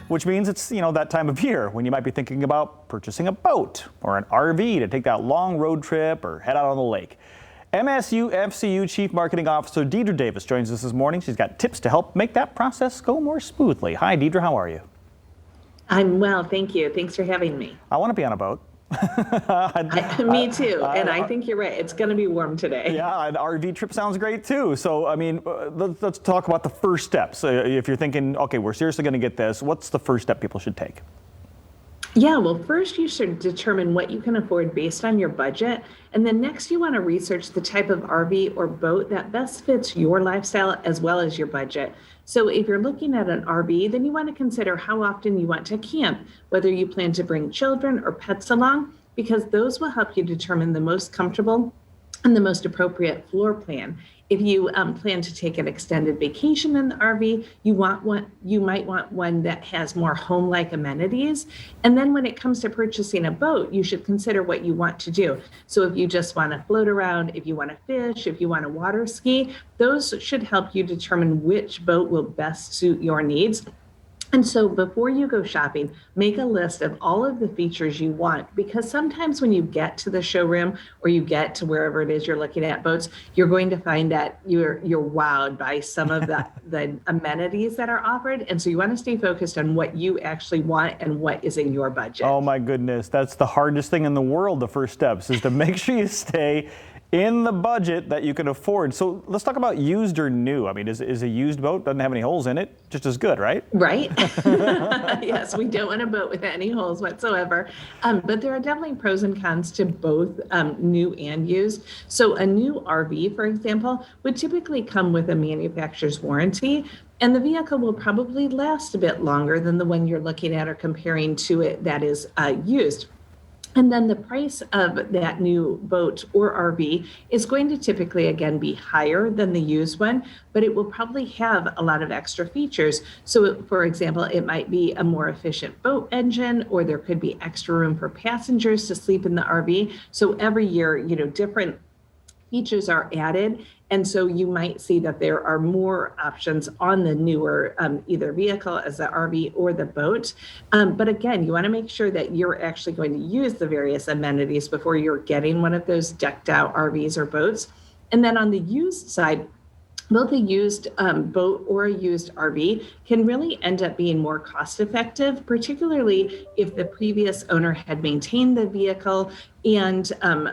which means it's, that time of year when you might be thinking about purchasing a boat or an RV to take that long road trip or head out on the lake. MSUFCU Chief Marketing Officer Deidre Davis joins us this morning. She's got tips to help make that process go more smoothly. Hi, Deidre, how are you? I'm well, thank you. Thanks for having me. I want to be on a boat. Me too, and I think you're right. It's going to be warm today. Yeah, an RV trip sounds great too. So, let's talk about the first steps. If you're thinking, okay, we're seriously going to get this, what's the first step people should take? Yeah, well, first you should determine what you can afford based on your budget. And then next you want to research the type of RV or boat that best fits your lifestyle as well as your budget. So if you're looking at an RV, then you want to consider how often you want to camp, whether you plan to bring children or pets along, because those will help you determine the most comfortable and the most appropriate floor plan. If you plan to take an extended vacation in the RV, you might want one that has more home-like amenities. And then when it comes to purchasing a boat, you should consider what you want to do. So if you just want to float around, if you want to fish, if you want to water ski, those should help you determine which boat will best suit your needs. And so before you go shopping, make a list of all of the features you want, because sometimes when you get to the showroom or you get to wherever it is you're looking at boats, you're going to find that you're wowed by some of the amenities that are offered. And so you want to stay focused on what you actually want and what is in your budget. Oh my goodness, that's the hardest thing in the world, the first steps, is to make sure you stay in the budget that you can afford. So let's talk about used or new. Is a used boat, doesn't have any holes in it, just as good, right? Right. Yes, we don't want a boat with any holes whatsoever. But there are definitely pros and cons to both new and used. So a new RV, for example, would typically come with a manufacturer's warranty, and the vehicle will probably last a bit longer than the one you're looking at or comparing to it that is used. And then the price of that new boat or RV is going to typically, again, be higher than the used one, but it will probably have a lot of extra features. So, for example, it might be a more efficient boat engine, or there could be extra room for passengers to sleep in the RV. So every year, different features are added. And so you might see that there are more options on the newer either vehicle as the RV or the boat. But again, you want to make sure that you're actually going to use the various amenities before you're getting one of those decked out RVs or boats. And then on the used side, both a used boat or a used RV can really end up being more cost effective, particularly if the previous owner had maintained the vehicle, and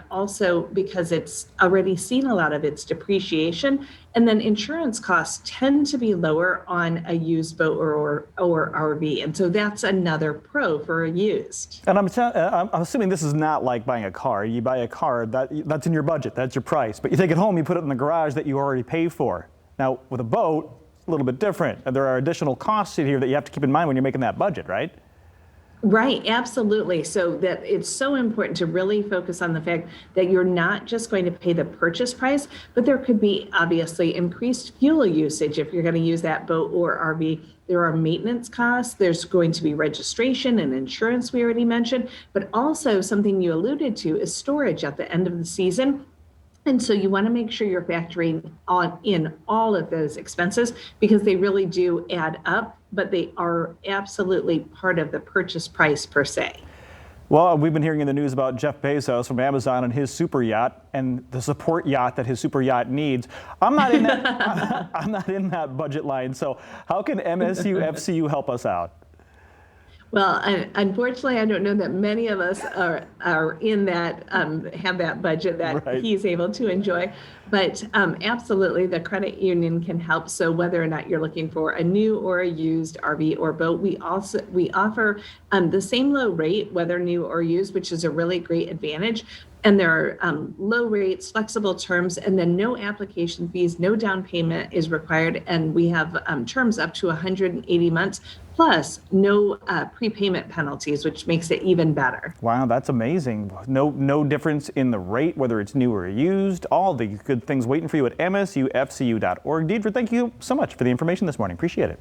also because it's already seen a lot of its depreciation. And then insurance costs tend to be lower on a used boat or RV. And so that's another pro for a used. And I'm assuming this is not like buying a car. You buy a car, that's in your budget, that's your price. But you take it home, you put it in the garage that you already pay for. Now, with a boat, it's a little bit different. And there are additional costs in here that you have to keep in mind when you're making that budget, right? Right, absolutely. So that it's so important to really focus on the fact that you're not just going to pay the purchase price, but there could be obviously increased fuel usage if you're going to use that boat or RV. There are maintenance costs. There's going to be registration and insurance we already mentioned, but also something you alluded to is storage at the end of the season. And so you want to make sure you're factoring in all of those expenses, because they really do add up, but they are absolutely part of the purchase price per se. Well, we've been hearing in the news about Jeff Bezos from Amazon and his super yacht and the support yacht that his super yacht needs. I'm not in that, I'm not in that budget line. So how can MSUFCU help us out? Well, unfortunately, I don't know that many of us are in that, have that budget that Right. he's able to enjoy. But absolutely, the credit union can help. So whether or not you're looking for a new or a used RV or boat, we offer the same low rate, whether new or used, which is a really great advantage. And there are low rates, flexible terms, and then no application fees, no down payment is required. And we have terms up to 180 months, plus no prepayment penalties, which makes it even better. Wow, that's amazing. No difference in the rate, whether it's new or used. All the good things waiting for you at MSUFCU.org. Deidre, thank you so much for the information this morning. Appreciate it.